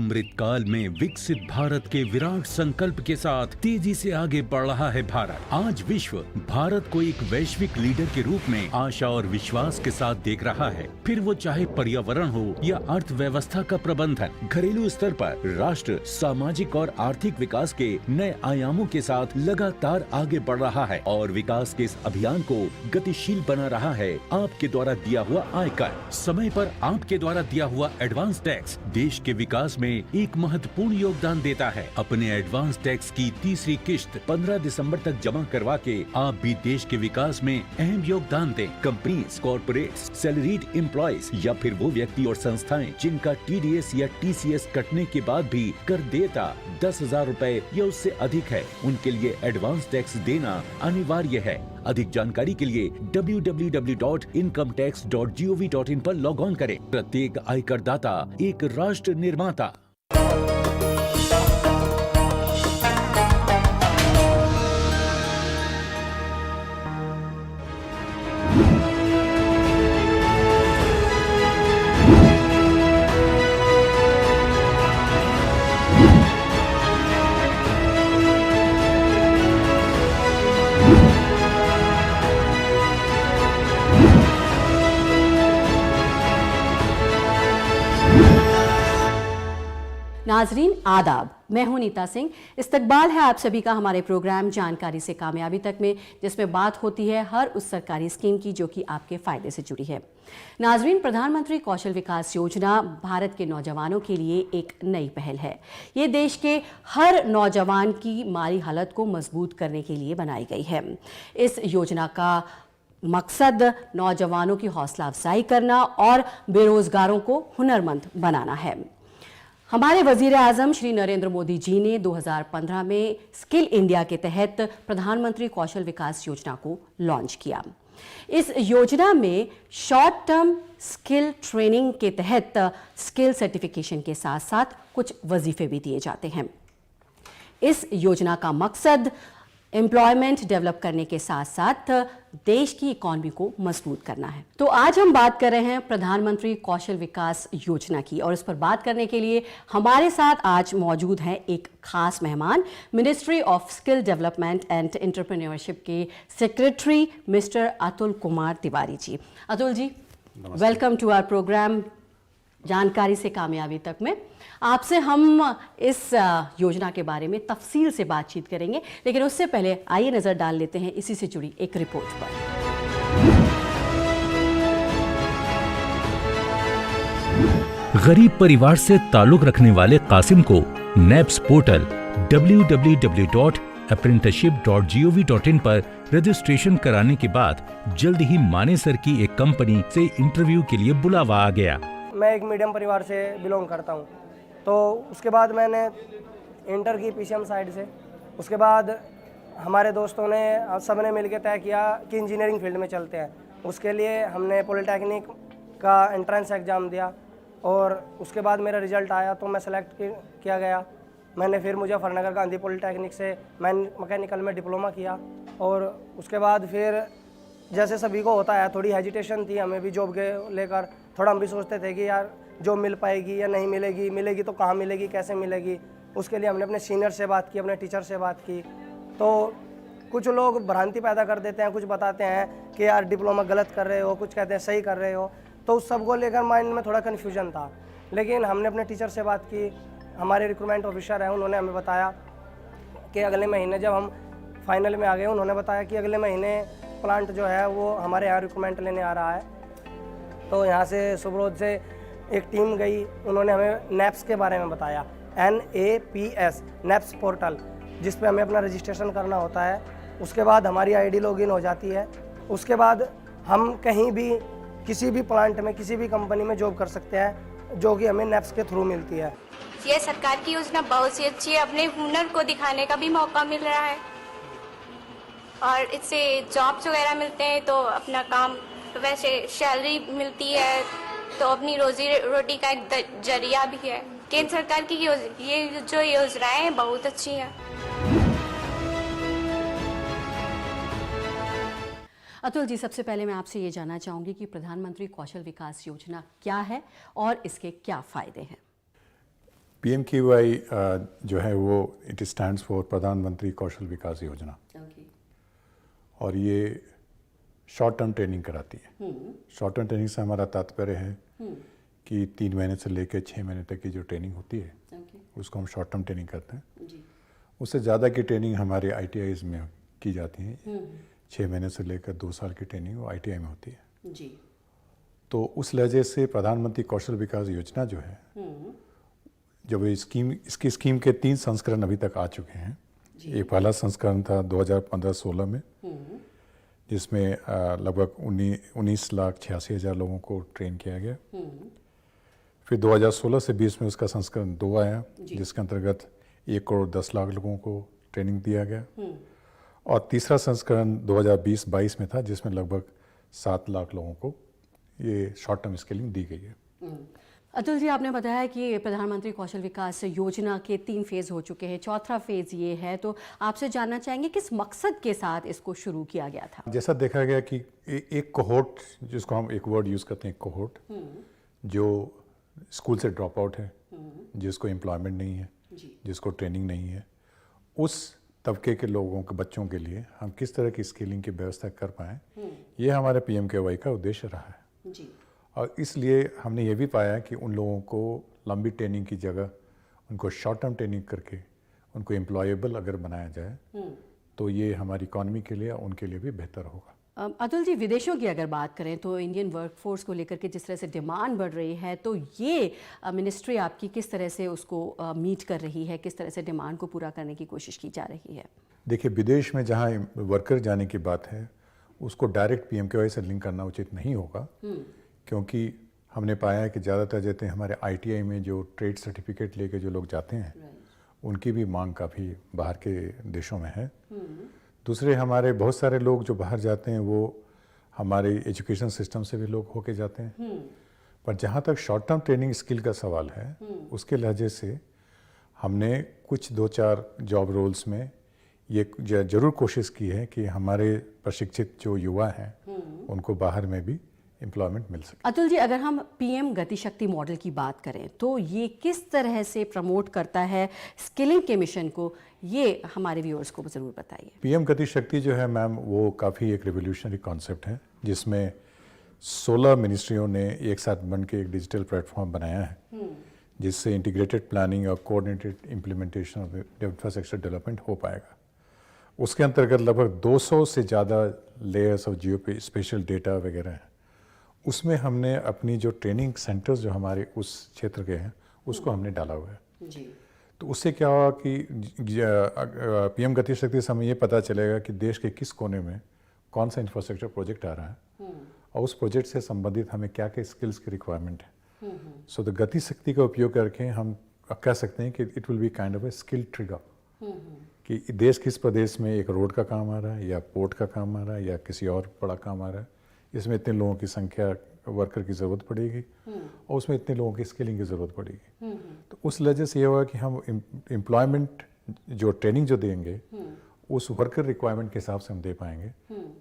अमृत काल में विकसित भारत के विराट संकल्प के साथ तेजी से आगे बढ़ रहा है भारत। आज विश्व भारत को एक वैश्विक लीडर के रूप में आशा और विश्वास के साथ देख रहा है। फिर वो चाहे पर्यावरण हो या अर्थव्यवस्था का प्रबंधन, घरेलू स्तर पर राष्ट्र सामाजिक और आर्थिक विकास के नए आयामों के साथ लगातार आगे बढ़ रहा है और विकास के इस अभियान को गतिशील बना रहा है। आपके द्वारा दिया हुआ आयकर, समय पर आपके द्वारा दिया हुआ एडवांस टैक्स देश के विकास में एक महत्वपूर्ण योगदान देता है। अपने एडवांस टैक्स की तीसरी किश्त 15 दिसंबर तक जमा करवा के आप भी देश के विकास में अहम योगदान दें। कंपनीज, कॉर्पोरेट्स, सैलरीड एम्प्लॉयज या फिर वो व्यक्ति और संस्थाएं जिनका TDS या TCS कटने के बाद भी कर देता 10,000 रुपए या उससे अधिक है, उनके लिए एडवांस टैक्स देना अनिवार्य है। अधिक जानकारी के लिए www.incometax.gov.in पर लॉग ऑन करें। प्रत्येक आयकर दाता एक राष्ट्र निर्माता। नाजरीन आदाब, मैं हूं नीता सिंह। इस्तकबाल है आप सभी का हमारे प्रोग्राम जानकारी से कामयाबी तक में, जिसमें बात होती है हर उस सरकारी स्कीम की जो कि आपके फायदे से जुड़ी है। नाजरीन, प्रधानमंत्री कौशल विकास योजना भारत के नौजवानों के लिए एक नई पहल है। ये देश के हर नौजवान की माली हालत को मजबूत करने के लिए बनाई गई है। इस योजना का मकसद नौजवानों की हौसला अफजाई करना और बेरोजगारों को हुनरमंद बनाना है। हमारे वजीर आजम श्री नरेंद्र मोदी जी ने 2015 में स्किल इंडिया के तहत प्रधानमंत्री कौशल विकास योजना को लॉन्च किया। इस योजना में शॉर्ट टर्म स्किल ट्रेनिंग के तहत स्किल सर्टिफिकेशन के साथ साथ कुछ वजीफे भी दिए जाते हैं। इस योजना का मकसद एम्प्लॉयमेंट डेवलप करने के साथ साथ देश की इकॉनमी को मजबूत करना है। तो आज हम बात कर रहे हैं प्रधानमंत्री कौशल विकास योजना की, और इस पर बात करने के लिए हमारे साथ आज मौजूद हैं एक खास मेहमान, ministry of skill development and entrepreneurship के secretary mister Atul Kumar Tiwari ji. Atul ji, welcome to our programme जानकारी से कामयाबी तक में। आपसे हम इस योजना के बारे में तफसील से बातचीत करेंगे, लेकिन उससे पहले आइए नजर डाल लेते हैं इसी से जुड़ी एक रिपोर्ट पर। गरीब परिवार से ताल्लुक रखने वाले कासिम को नेप्स पोर्टल www.apprenticeship.gov.in पर रजिस्ट्रेशन कराने के बाद जल्द ही मानेसर की एक कंपनी से इंटरव्यू के लिए बुलावा आ गया। मैं एक मीडियम परिवार से बिलोंग करता हूँ, तो उसके बाद मैंने इंटर की PCM साइड से। उसके बाद हमारे दोस्तों ने सब ने मिलकर तय किया कि इंजीनियरिंग फील्ड में चलते हैं। उसके लिए हमने पॉलिटेक्निक का एंट्रेंस एग्ज़ाम दिया और उसके बाद मेरा रिज़ल्ट आया तो मैं सेलेक्ट किया गया। मैंने फिर मुजफ्फरनगर गांधी पॉलिटेक्निक से मैकेनिकल में डिप्लोमा किया और उसके बाद फिर जैसे सभी को होता है थोड़ी हेजिटेशन थी हमें भी जॉब के लेकर। थोड़ा हम भी सोचते थे कि यार जॉब मिल पाएगी या नहीं मिलेगी, मिलेगी तो कहाँ मिलेगी, कैसे मिलेगी। उसके लिए हमने अपने सीनियर से बात की, अपने टीचर से बात की। तो कुछ लोग भ्रांति पैदा कर देते हैं, कुछ बताते हैं कि यार डिप्लोमा गलत कर रहे हो, कुछ कहते हैं सही कर रहे हो। तो उस सबको लेकर माइंड में थोड़ा कन्फ्यूजन था। लेकिन हमने अपने टीचर से बात की, हमारे रिक्रूटमेंट ऑफिसर हैं, उन्होंने हमें बताया कि अगले महीने जब हम फाइनल में आ गए, उन्होंने बताया कि अगले महीने प्लांट जो है वो हमारे यहाँ रिक्रूटमेंट लेने आ रहा है। तो यहाँ से सुब्रोज से एक टीम गई, उन्होंने हमें नेप्स के बारे में बताया, NAPS नेप्स पोर्टल, जिस पे हमें अपना रजिस्ट्रेशन करना होता है। उसके बाद हमारी ID लॉगिन हो जाती है। उसके बाद हम कहीं भी किसी भी प्लांट में किसी भी कंपनी में जॉब कर सकते हैं, जो कि हमें नेप्स के थ्रू मिलती है। ये सरकार की योजना बहुत सी अच्छी है, अपने हुनर को दिखाने का भी मौका मिल रहा है और इससे जॉब्स वगैरह मिलते हैं, तो अपना काम वैसे सैलरी मिलती है, तो अपनी रोजी रोटी का एक जरिया भी है। केंद्र सरकार की ये जो योजनाएं हैं बहुत अच्छी हैं। अतुल जी, सबसे पहले मैं आपसे ये जानना चाहूँगी कि प्रधानमंत्री कौशल विकास योजना क्या है और इसके क्या फ़ायदे हैं? PMKY जो है वो इट स्टैंड्स फॉर प्रधानमंत्री कौशल विकास योजना, और ये शॉर्ट टर्म ट्रेनिंग कराती है। शॉर्ट टर्म ट्रेनिंग से हमारा तात्पर्य है कि 3 महीने से लेकर 6 महीने तक की जो ट्रेनिंग होती है उसको हम शॉर्ट टर्म ट्रेनिंग कहते हैं। उससे ज़्यादा की ट्रेनिंग हमारे ITIs में की जाती है। 6 महीने से लेकर 2 साल की ट्रेनिंग वो ITI में होती है। तो उस लहजे से प्रधानमंत्री कौशल विकास योजना जो है, जब इसकी स्कीम के 3 संस्करण अभी तक आ चुके हैं। ये पहला संस्करण था 2015-16 में, जिसमें लगभग 19,86,000 लोगों को ट्रेन किया गया। फिर 2016 से 20 में उसका संस्करण 2 आया, जिसके अंतर्गत 1,10,00,000 लोगों को ट्रेनिंग दिया गया। और तीसरा संस्करण 2020-22 में था, जिसमें लगभग 7 लाख लोगों को ये शॉर्ट टर्म स्किलिंग दी गई है। अतुल जी, आपने बताया कि प्रधानमंत्री कौशल विकास योजना के 3 फेज़ हो चुके हैं, चौथा फेज़ ये है, तो आपसे जानना चाहेंगे किस मकसद के साथ इसको शुरू किया गया था? जैसा देखा गया कि एक कोहोर्ट, जिसको हम एक वर्ड यूज़ करते हैं कोहोर्ट, जो स्कूल से ड्रॉप आउट है, जिसको एम्प्लॉयमेंट नहीं है, जिसको ट्रेनिंग नहीं है, उस तबके के लोगों के बच्चों के लिए हम किस तरह की स्किलिंग की व्यवस्था कर पाएँ, ये हमारे PMKY का उद्देश्य रहा है। और इसलिए हमने ये भी पाया कि उन लोगों को लंबी ट्रेनिंग की जगह उनको शॉर्ट टर्म ट्रेनिंग करके उनको एम्प्लॉयबल अगर बनाया जाए तो ये हमारी इकॉनमी के लिए, उनके लिए भी बेहतर होगा। अतुल जी, विदेशों की अगर बात करें तो इंडियन वर्कफोर्स को लेकर के जिस तरह से डिमांड बढ़ रही है, तो ये मिनिस्ट्री आपकी किस तरह से उसको मीट कर रही है, किस तरह से डिमांड को पूरा करने की कोशिश की जा रही है? देखिए, विदेश में जहाँ वर्कर जाने की बात है, उसको डायरेक्ट PMKY से लिंक करना उचित नहीं होगा, क्योंकि हमने पाया है कि ज़्यादातर जैसे हमारे ITI में जो ट्रेड सर्टिफिकेट लेके जो लोग जाते हैं, उनकी भी मांग काफ़ी बाहर के देशों में है। दूसरे, हमारे बहुत सारे लोग जो बाहर जाते हैं वो हमारे एजुकेशन सिस्टम से भी लोग होके जाते हैं। पर जहाँ तक शॉर्ट टर्म ट्रेनिंग स्किल का सवाल है, उसके लहजे से हमने कुछ 2-4 जॉब रोल्स में ये ज़रूर कोशिश की है कि हमारे प्रशिक्षित जो युवा हैं उनको बाहर में भी एम्प्लॉयमेंट मिल सके। अतुल जी, अगर हम PM गति शक्ति मॉडल की बात करें तो ये किस तरह से प्रमोट करता है स्किलिंग के मिशन को, ये हमारे व्यूअर्स को ज़रूर बताइए। PM गति शक्ति जो है मैम, वो काफ़ी एक रिवोल्यूशनरी कॉन्सेप्ट है, जिसमें 16 मिनिस्ट्रियों ने एक साथ बन के एक डिजिटल प्लेटफॉर्म बनाया है, जिससे इंटीग्रेटेड प्लानिंग और coordinated implementation of infrastructure development हो पाएगा। उसके अंतर्गत लगभग 200 से ज़्यादा layers of Jio special data वगैरह हैं। उसमें हमने अपनी जो ट्रेनिंग सेंटर्स जो हमारे उस क्षेत्र के हैं, उसको हमने डाला हुआ है। तो उससे क्या हुआ कि PM गति शक्ति से हमें ये पता चलेगा कि देश के किस कोने में कौन सा इंफ्रास्ट्रक्चर प्रोजेक्ट आ रहा है, और उस प्रोजेक्ट से संबंधित हमें क्या क्या स्किल्स की रिक्वायरमेंट है। सो तो गति शक्ति का उपयोग करके हम कह सकते हैं कि it will be kind of a skill trigger, कि देश किस प्रदेश में एक रोड का काम आ रहा है, या पोर्ट का काम आ रहा है, या किसी और बड़ा काम आ रहा है, इसमें इतने लोगों की संख्या वर्कर की ज़रूरत पड़ेगी, और उसमें इतने लोगों की स्किलिंग की ज़रूरत पड़ेगी। तो उस वजह से ये होगा कि हम एम्प्लॉयमेंट जो ट्रेनिंग जो देंगे उस वर्कर रिक्वायरमेंट के हिसाब से हम दे पाएंगे,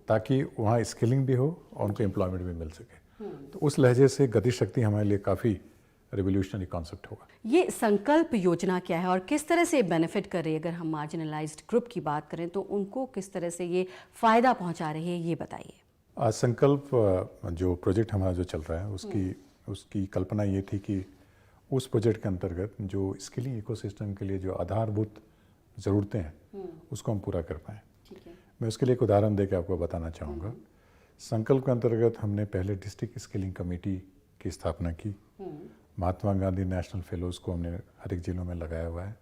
ताकि वहाँ स्किलिंग भी हो और उनको एम्प्लॉयमेंट भी मिल सके। तो उस लहजे से गति शक्ति हमारे लिए काफ़ी रिवोल्यूशनरी कॉन्सेप्ट होगा। ये संकल्प योजना क्या है और किस तरह से बेनिफिट कर रही है? अगर हम मार्जिनलाइज्ड ग्रुप की बात करें तो उनको किस तरह से ये फ़ायदा पहुंचा रही है, ये बताइए। संकल्प जो प्रोजेक्ट हमारा जो चल रहा है, उसकी कल्पना ये थी कि उस प्रोजेक्ट के अंतर्गत जो स्किलिंग इकोसिस्टम के लिए जो आधारभूत ज़रूरतें हैं उसको हम पूरा कर पाएँ। मैं उसके लिए एक उदाहरण देकर आपको बताना चाहूँगा। संकल्प के अंतर्गत हमने पहले डिस्ट्रिक्ट स्किलिंग कमेटी की स्थापना की। महात्मा गांधी नेशनल फेलोज़ को हमने हर एक जिलों में लगाया हुआ है,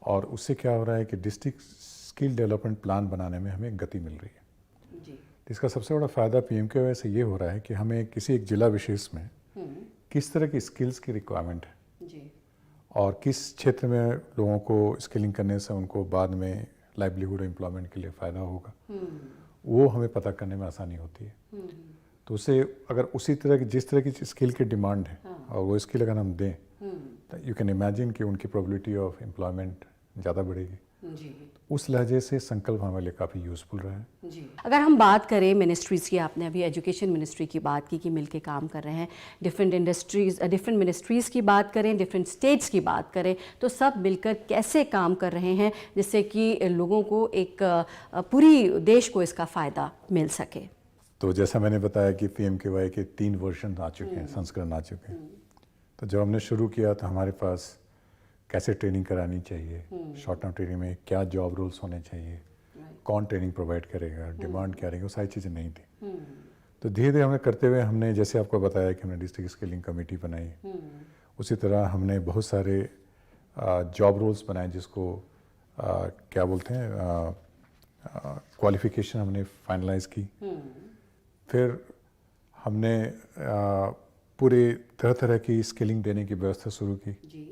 और उससे क्या हो रहा है कि डिस्ट्रिक्ट स्किल डेवलपमेंट प्लान बनाने में हमें गति मिल रही है। इसका सबसे बड़ा फ़ायदा PMKY से ये हो रहा है कि हमें किसी एक जिला विशेष में किस तरह की स्किल्स की रिक्वायरमेंट है, और किस क्षेत्र में लोगों को स्किलिंग करने से उनको बाद में लाइवलीहुड एम्प्लॉयमेंट के लिए फ़ायदा होगा, वो हमें पता करने में आसानी होती है। तो उसे अगर उसी तरह की जिस तरह की स्किल की डिमांड है और वो स्किल अगर हम दें, तो यू कैन इमेजिन कि उनकी प्रोबेबिलिटी ऑफ एम्प्लॉयमेंट ज़्यादा बढ़ेगी। उस लहजे से संकल्प हमारे लिए काफ़ी यूज़फुल रहा है। जी, अगर हम बात करें मिनिस्ट्रीज़ की, आपने अभी एजुकेशन मिनिस्ट्री की बात की कि मिलके काम कर रहे हैं, डिफरेंट मिनिस्ट्रीज़ की बात करें, डिफरेंट स्टेट्स की बात करें, तो सब मिलकर कैसे काम कर रहे हैं जिससे कि लोगों को एक पूरी देश को इसका फ़ायदा मिल सके? तो जैसा मैंने बताया कि PMKY के 3 वर्जन आ चुके हैं, संस्करण आ चुके हैं। तो जब हमने शुरू किया तो हमारे पास कैसे ट्रेनिंग करानी चाहिए, शॉर्ट टर्म ट्रेनिंग में क्या जॉब रोल्स होने चाहिए, कौन ट्रेनिंग प्रोवाइड करेगा, डिमांड क्या रहेगी, वो सारी चीज़ें नहीं थी। तो धीरे धीरे हमने करते हुए हमने जैसे आपको बताया कि हमने डिस्ट्रिक्ट स्किलिंग कमेटी बनाई, उसी तरह हमने बहुत सारे जॉब रोल्स बनाए जिसको क्या बोलते हैं, क्वालिफिकेशन हमने फाइनलाइज की। फिर हमने पूरे तरह तरह की स्किलिंग देने की व्यवस्था शुरू की जी।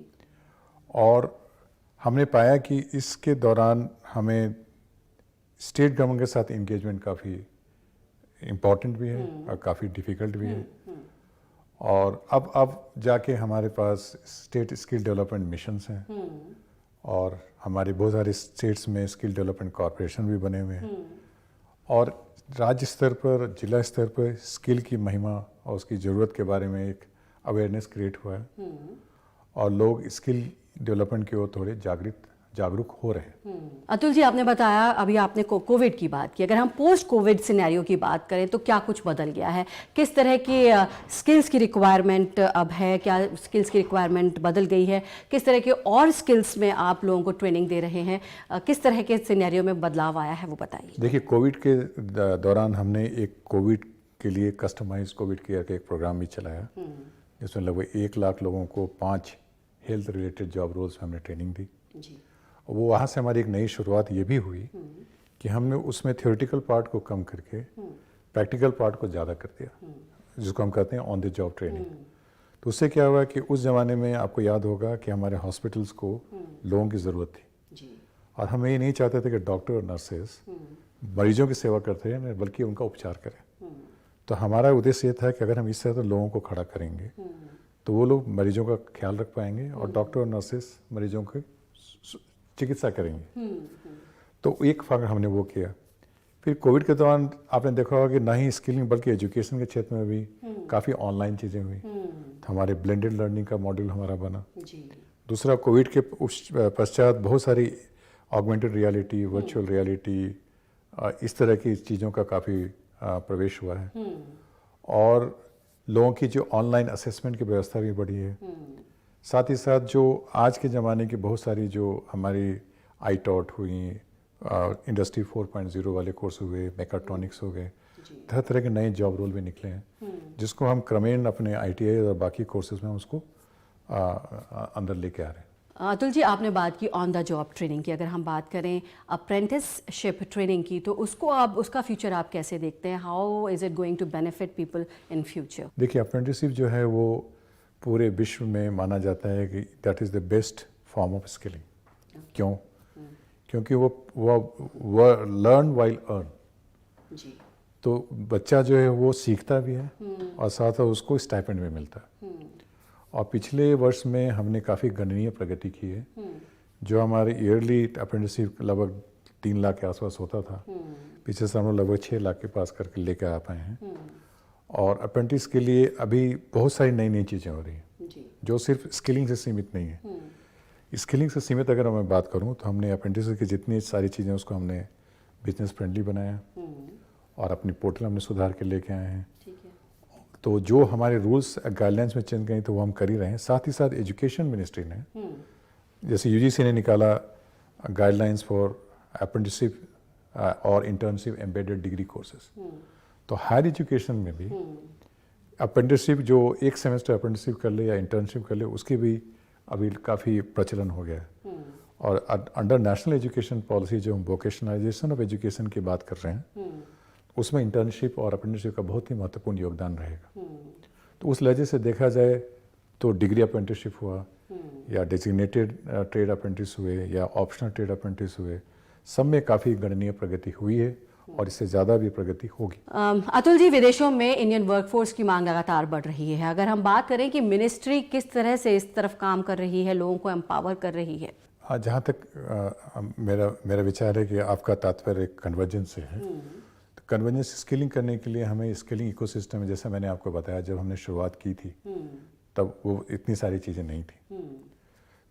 और हमने पाया कि इसके दौरान हमें स्टेट गवर्नमेंट के साथ इंगेजमेंट काफ़ी इम्पॉर्टेंट भी है और काफ़ी डिफ़िकल्ट भी है। और अब जाके हमारे पास स्टेट स्किल डेवलपमेंट मिशंस हैं और हमारे बहुत सारे स्टेट्स में स्किल डेवलपमेंट कॉरपोरेशन भी बने हुए हैं और राज्य स्तर पर, जिला स्तर पर स्किल की महिमा और उसकी ज़रूरत के बारे में एक अवेयरनेस क्रिएट हुआ है और लोग स्किल डेवलपमेंट की ओर थोड़े जागरूक हो रहे हैं। अतुल जी, आपने बताया, अभी आपने कोविड की बात की, अगर हम पोस्ट कोविड सिनेरियो की बात करें तो क्या कुछ बदल गया है? किस तरह की स्किल्स की रिक्वायरमेंट अब है? क्या स्किल्स की रिक्वायरमेंट बदल गई है? किस तरह के और स्किल्स में आप लोगों को ट्रेनिंग दे रहे हैं? किस तरह के सिनेरियो में बदलाव आया है, वो बताइए। देखिए, कोविड के दौरान हमने एक कोविड के लिए कस्टमाइज कोविड केयर का एक प्रोग्राम भी चलाया जिसमें लगभग 1 लाख लोगों को 5 हेल्थ रिलेटेड जॉब रोल्स में हमने ट्रेनिंग दी। जी। वो वहाँ से हमारी एक नई शुरुआत ये भी हुई कि हमने उसमें थ्योरेटिकल पार्ट को कम करके प्रैक्टिकल पार्ट को ज़्यादा कर दिया, जिसको हम कहते हैं ऑन द जॉब ट्रेनिंग। तो उससे क्या हुआ कि उस ज़माने में आपको याद होगा कि हमारे हॉस्पिटल्स को लोगों की ज़रूरत थी जी। और हम ये नहीं चाहते थे कि डॉक्टर और नर्सेस मरीजों की सेवा करते हैं बल्कि उनका उपचार करें। तो हमारा उद्देश्य ये था कि अगर हम इस तरह से लोगों को खड़ा करेंगे तो वो लोग मरीजों का ख्याल रख पाएंगे और डॉक्टर और नर्सेस मरीजों की चिकित्सा करेंगे। तो एक फर्क हमने वो किया। फिर कोविड के दौरान आपने देखा होगा कि ना ही स्किलिंग बल्कि एजुकेशन के क्षेत्र में भी काफ़ी ऑनलाइन चीज़ें हुई। तो हमारे ब्लेंडेड लर्निंग का मॉड्यूल हमारा बना। जी। दूसरा, कोविड के पश्चात बहुत सारी ऑगमेंटेड रियलिटी, वर्चुअल रियलिटी, इस तरह की चीज़ों का काफ़ी प्रवेश हुआ है और लोगों की जो ऑनलाइन असेसमेंट की व्यवस्था भी बढ़ी है। साथ ही साथ जो आज के ज़माने की बहुत सारी जो हमारी आईटॉट हुई, इंडस्ट्री 4.0 वाले कोर्स हुए, मैकाट्रॉनिक्स हो गए, तरह तरह के नए जॉब रोल भी निकले हैं जिसको हम क्रमेण अपने ITI और बाकी कोर्सेज में उसको अंदर लेके आ रहे हैं। अतुल जी, आपने बात की ऑन द जॉब ट्रेनिंग की। अगर हम बात करें अप्रेंटिसशिप ट्रेनिंग की, तो उसका फ्यूचर आप कैसे देखते हैं? How is it going to benefit people in future? देखिए, अप्रेंटिसशिप जो है वो पूरे विश्व में माना जाता है कि that is the best form of skilling. क्यों? क्योंकि वो लर्न वाइल अर्न। जी। तो बच्चा जो है वो सीखता भी है और साथ साथ उसको स्टाइपेंड भी मिलता है। और पिछले वर्ष में हमने काफ़ी गणनीय प्रगति की है। जो हमारे ईयरली अप्रेंटिसशिप लगभग 3 लाख के आसपास होता था, पिछले साल हम लगभग 6 लाख के पास करके लेकर आ पाए हैं। और अप्रेंटिस के लिए अभी बहुत सारी नई नई चीज़ें हो रही हैं जो सिर्फ स्किलिंग से सीमित नहीं है। स्किलिंग से सीमित अगर मैं बात करूं तो हमने अप्रेंटिस की जितनी सारी चीज़ें उसको हमने बिजनेस फ्रेंडली बनाया और अपनी पोर्टल हमने सुधार के लेके आए हैं। तो जो हमारे रूल्स गाइडलाइंस में चेंज गई तो वो हम कर ही रहे हैं। साथ ही साथ एजुकेशन मिनिस्ट्री ने जैसे UGC ने निकाला गाइडलाइंस फॉर अप्रेंटिसशिप और इंटर्नशिप एम्बेडेड डिग्री कोर्सेज, तो हायर एजुकेशन में भी अप्रेंटिसशिप जो 1 सेमेस्टर अप्रेंटिसशिप कर ले या इंटर्नशिप कर ले उसकी भी अभी काफ़ी प्रचलन हो गया है। और अंडर नेशनल एजुकेशन पॉलिसी जो हम वोकेशनलाइजेशन ऑफ एजुकेशन की बात कर रहे हैं उसमें इंटर्नशिप और अप्रेंटिसशिप का बहुत ही महत्वपूर्ण योगदान रहेगा। तो उस लहजे से देखा जाए तो डिग्री अप्रेंटिसशिप हुआ या डेजिग्नेटेड ट्रेड अप्रेंटिस हुए या ऑप्शनल ट्रेड अप्रेंटिस हुए, सब में काफ़ी गणनीय प्रगति हुई है और इससे ज़्यादा भी प्रगति होगी। अतुल जी, विदेशों में इंडियन वर्कफोर्स की मांग लगातार बढ़ रही है। अगर हम बात करें कि मिनिस्ट्री किस तरह से इस तरफ काम कर रही है, लोगों को एम्पावर कर रही है? जहाँ तक मेरा विचार है कि आपका तात्पर्य कन्वर्जेंस से है, तो कन्वर्जेंस स्किलिंग करने के लिए हमें स्किलिंग इकोसिस्टम में, जैसा मैंने आपको बताया जब हमने शुरुआत की थी तब वो इतनी सारी चीज़ें नहीं थी।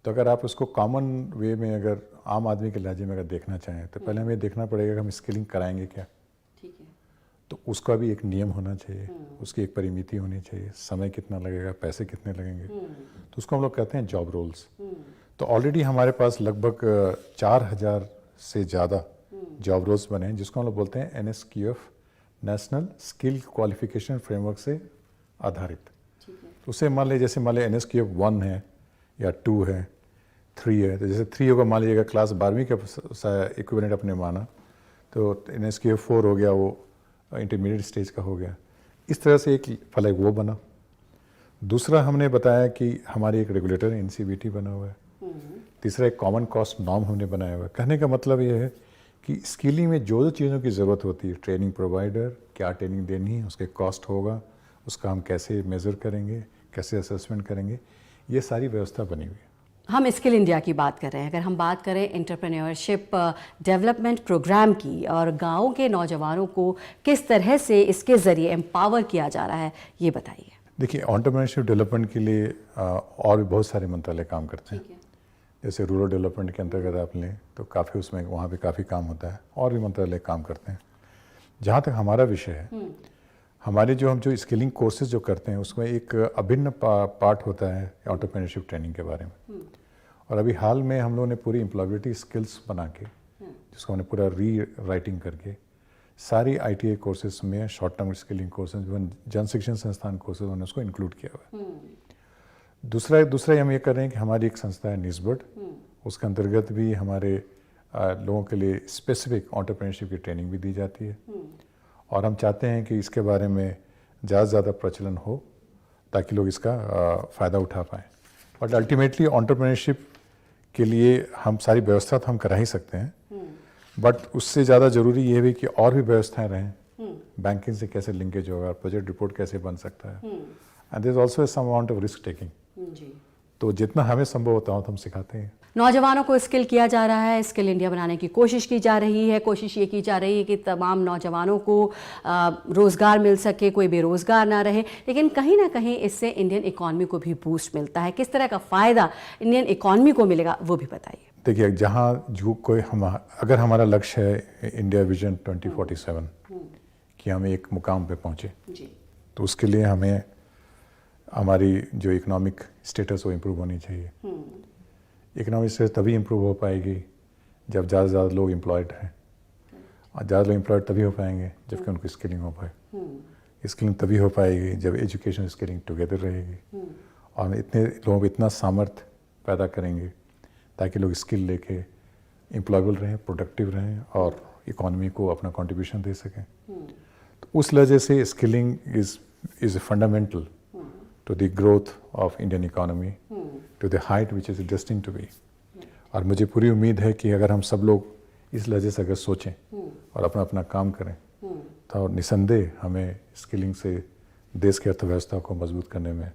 तो अगर आप उसको कॉमन वे में, अगर आम आदमी के लहजे में अगर देखना चाहें, तो पहले हमें ये देखना पड़ेगा कि हम स्किलिंग कराएंगे क्या। ठीक है। तो उसका भी एक नियम होना चाहिए, उसकी एक परिमिति होनी चाहिए, समय कितना लगेगा, पैसे कितने लगेंगे, तो उसको हम लोग कहते हैं जॉब रोल्स। तो ऑलरेडी हमारे पास लगभग 4000 से ज़्यादा जॉब रोल्स बने हैं, जिसको हम लोग बोलते हैं NSQF, national skill qualification framework से आधारित। तो उससे मान लीजिए, जैसे मान लीजिए NSQF 1 है या 2 है, 3 है, तो जैसे 3 होगा, मान लीजिएगा क्लास 12वीं का इक्विवेलेंट अपने माना, तो NSQF 4 हो गया, वो इंटरमीडिएट स्टेज का हो गया। इस तरह से एक फलक वो बना। दूसरा हमने बताया कि हमारी एक रेगुलेटर NCBT बना हुआ है। तीसरा एक कॉमन कॉस्ट नॉर्म हमने बनाया हुआ है। कहने का मतलब ये है कि स्किलिंग में जो चीज़ों की ज़रूरत होती है, ट्रेनिंग प्रोवाइडर, क्या ट्रेनिंग देनी है, उसके कॉस्ट होगा, उसका हम कैसे मेज़र करेंगे, कैसे असेसमेंट करेंगे, ये सारी व्यवस्था बनी हुई है। हम स्किल इंडिया की बात कर रहे हैं। अगर हम बात करें एंटरप्रेन्योरशिप डेवलपमेंट प्रोग्राम की, और गाँव के नौजवानों को किस तरह से इसके ज़रिए एम्पावर किया जा रहा है, ये बताइए। देखिए, एंटरप्रेन्योरशिप डेवलपमेंट के लिए और भी बहुत सारे मंत्रालय काम करते हैं। जैसे रूरल डेवलपमेंट के अंतर्गत आप लें तो काफ़ी उसमें वहाँ पे काफ़ी काम होता है, और भी मंत्रालय काम करते हैं। जहाँ तक हमारा विषय है, हमारे हम जो स्किलिंग कोर्सेज जो करते हैं, उसमें एक अभिन्न पार्ट होता है एंटरप्रेन्योरशिप ट्रेनिंग के बारे में। और अभी हाल में हम लोगों ने पूरी एम्प्लॉयबिलिटी स्किल्स बना के, जिसको हमने पूरा री राइटिंग करके सारी ITI कोर्सेज में, शॉर्ट टर्म स्किलिंग कोर्सेज, जन शिक्षण संस्थान कोर्सेज, उन्होंने उसको इंक्लूड किया हुआ है। दूसरा हम ये कर रहे हैं कि हमारी एक संस्था है निस्बड, उसके अंतर्गत भी हमारे लोगों के लिए स्पेसिफिक एंटरप्रेन्योरशिप की ट्रेनिंग भी दी जाती है। और हम चाहते हैं कि इसके बारे में ज़्यादा से ज़्यादा प्रचलन हो, ताकि लोग इसका फ़ायदा उठा पाएँ। बट अल्टीमेटली एंटरप्रेन्योरशिप के लिए हम सारी व्यवस्था तो हम करा ही सकते हैं, बट उससे ज़्यादा ज़रूरी ये भी कि और भी व्यवस्थाएं रहें। बैंकिंग से कैसे लिंकेज होगा, प्रोजेक्ट रिपोर्ट कैसे बन सकता है, and there is also some amount of risk taking. तो जितना हमें संभव होता हो तो हम सिखाते हैं। नौजवानों को स्किल किया जा रहा है, स्किल इंडिया बनाने की कोशिश की जा रही है। कोशिश ये की जा रही है कि तमाम नौजवानों को रोज़गार मिल सके, कोई बेरोज़गार ना रहे। लेकिन कहीं ना कहीं इससे इंडियन इकॉनमी को भी बूस्ट मिलता है। किस तरह का फ़ायदा इंडियन इकॉनमी को मिलेगा, वो भी बताइए। देखिए, जहाँ जो कोई अगर हमारा लक्ष्य है इंडिया विजन 2047 कि हम एक मुकाम पे पहुँचे, तो उसके लिए हमें हमारी जो इकोनॉमिक स्टेटस वो इम्प्रूव होनी चाहिए। इकोनॉमिक स्टेटस तभी इम्प्रूव हो पाएगी जब ज़्यादा से ज़्यादा लोग एम्प्लॉयड हैं, और ज़्यादा लोग एम्प्लॉयड तभी हो पाएंगे जबकि उनको स्किलिंग हो पाए। स्किलिंग तभी हो पाएगी जब एजुकेशन स्किलिंग टुगेदर रहेगी, और इतने लोगों को इतना सामर्थ्य पैदा करेंगे ताकि लोग स्किल लेके एम्प्लॉयबल रहें, प्रोडक्टिव रहें, और इकोनॉमी को अपना कंट्रीब्यूशन दे सकें। तो उस वजह से skilling is fundamental to the growth of Indian economy, to the height which is destined to be। और मुझे पूरी उम्मीद है कि अगर हम सब लोग इस लहजे से अगर सोचें और अपना अपना काम करें, तो निसंदेह हमें स्किलिंग से देश की अर्थव्यवस्था को मजबूत करने में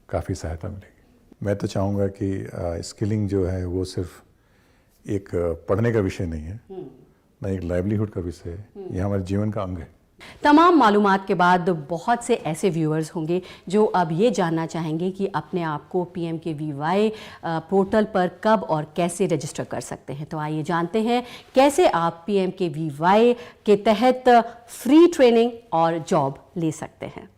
काफ़ी सहायता मिलेगी। मैं तो चाहूँगा कि स्किलिंग जो है वो सिर्फ एक पढ़ने का विषय नहीं है, ना एक लाइवलीहुड का विषय है, ये हमारे जीवन का अंग है। तमाम मालूमात के बाद बहुत से ऐसे व्यूअर्स होंगे जो अब ये जानना चाहेंगे कि अपने आप को PMKVY पोर्टल पर कब और कैसे रजिस्टर कर सकते हैं। तो आइए जानते हैं कैसे आप PMKVY के तहत फ्री ट्रेनिंग और जॉब ले सकते हैं।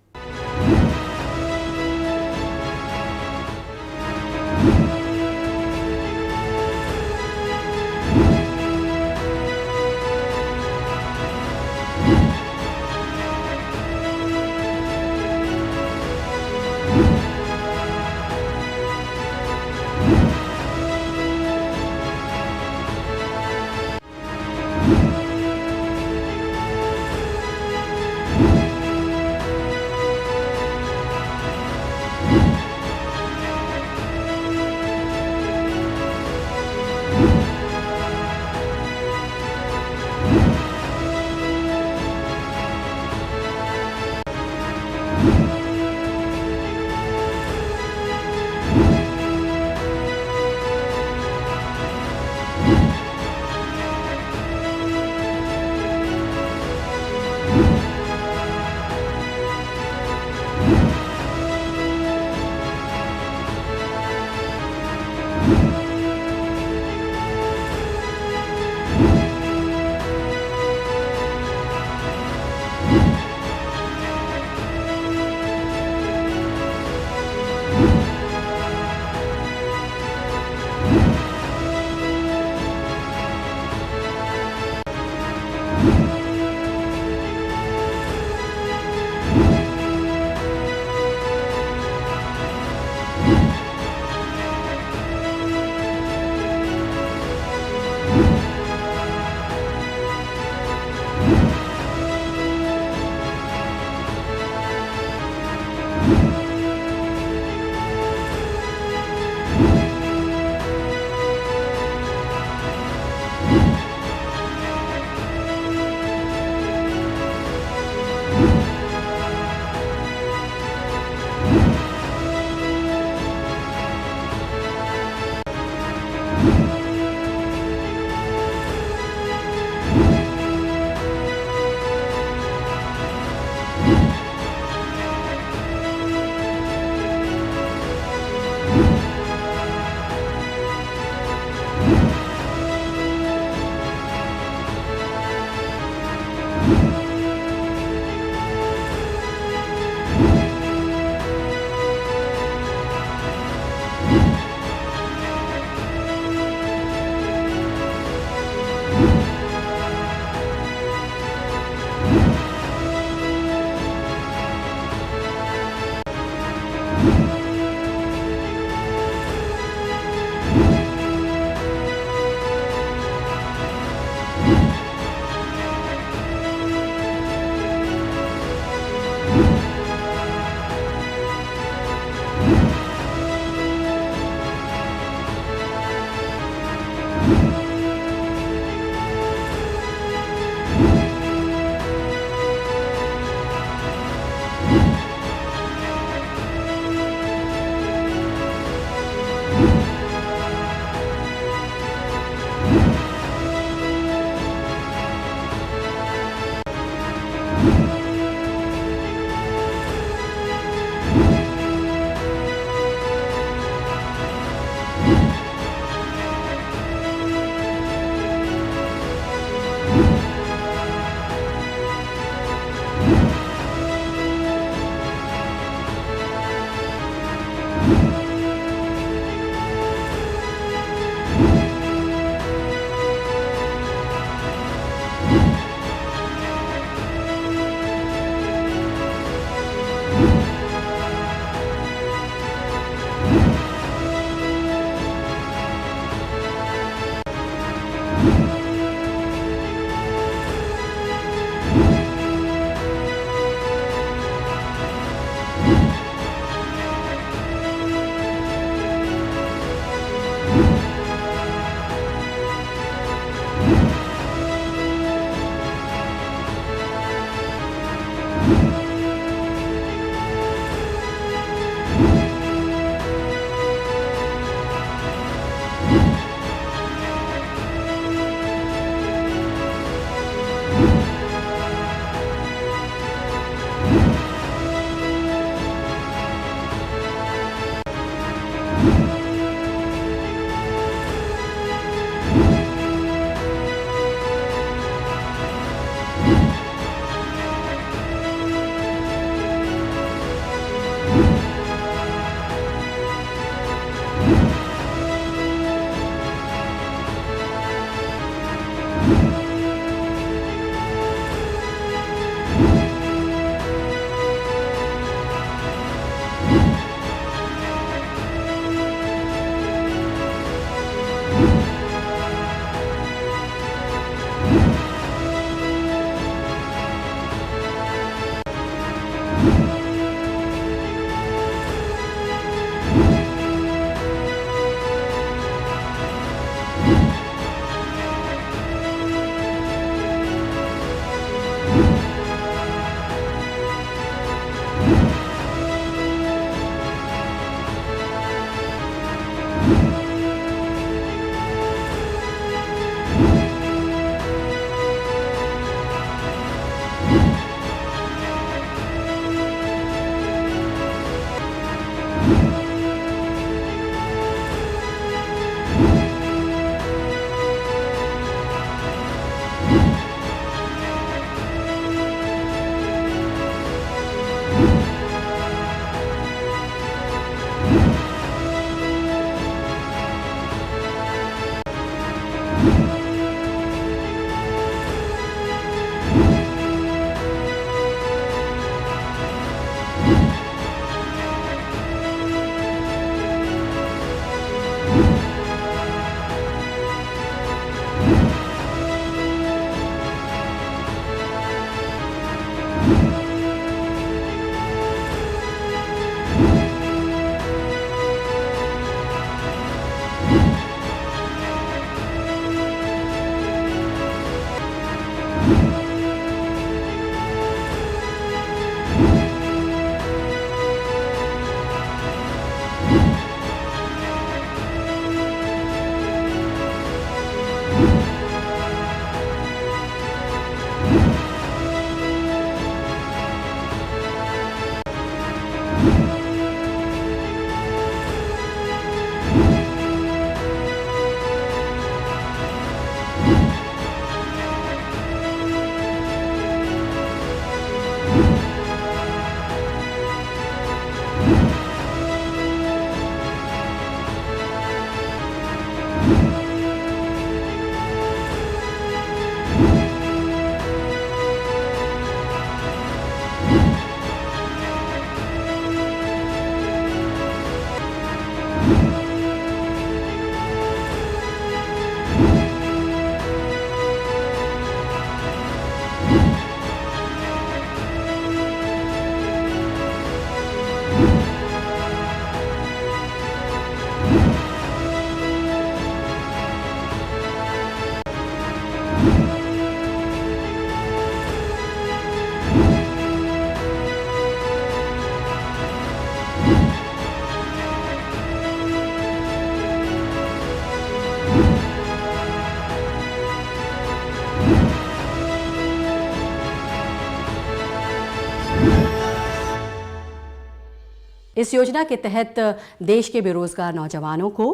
इस योजना के तहत देश के बेरोजगार नौजवानों को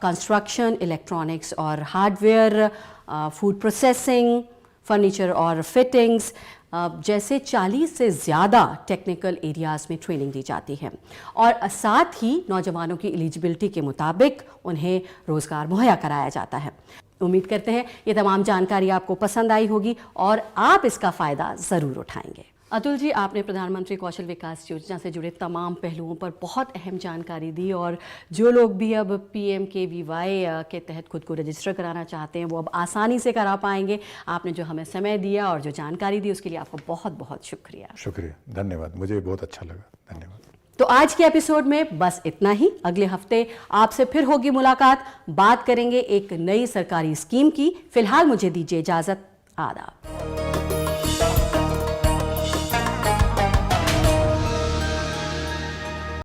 कंस्ट्रक्शन, इलेक्ट्रॉनिक्स और हार्डवेयर, फूड प्रोसेसिंग, फर्नीचर और फिटिंग्स जैसे 40 से ज़्यादा टेक्निकल एरियाज़ में ट्रेनिंग दी जाती है और साथ ही नौजवानों की एलिजिबिलिटी के मुताबिक उन्हें रोज़गार मुहैया कराया जाता है। उम्मीद करते हैं ये तमाम जानकारी आपको पसंद आई होगी और आप इसका फ़ायदा ज़रूर उठाएंगे। अतुल जी, आपने प्रधानमंत्री कौशल विकास योजना से जुड़े तमाम पहलुओं पर बहुत अहम जानकारी दी और जो लोग भी अब PMKVY के तहत खुद को रजिस्टर कराना चाहते हैं वो अब आसानी से करा पाएंगे। आपने जो हमें समय दिया और जो जानकारी दी उसके लिए आपको बहुत बहुत शुक्रिया। शुक्रिया, धन्यवाद, मुझे बहुत अच्छा लगा, धन्यवाद। तो आज के एपिसोड में बस इतना ही। अगले हफ्ते आपसे फिर होगी मुलाकात, बात करेंगे एक नई सरकारी स्कीम की। फिलहाल मुझे दीजिए इजाज़त, आदाब।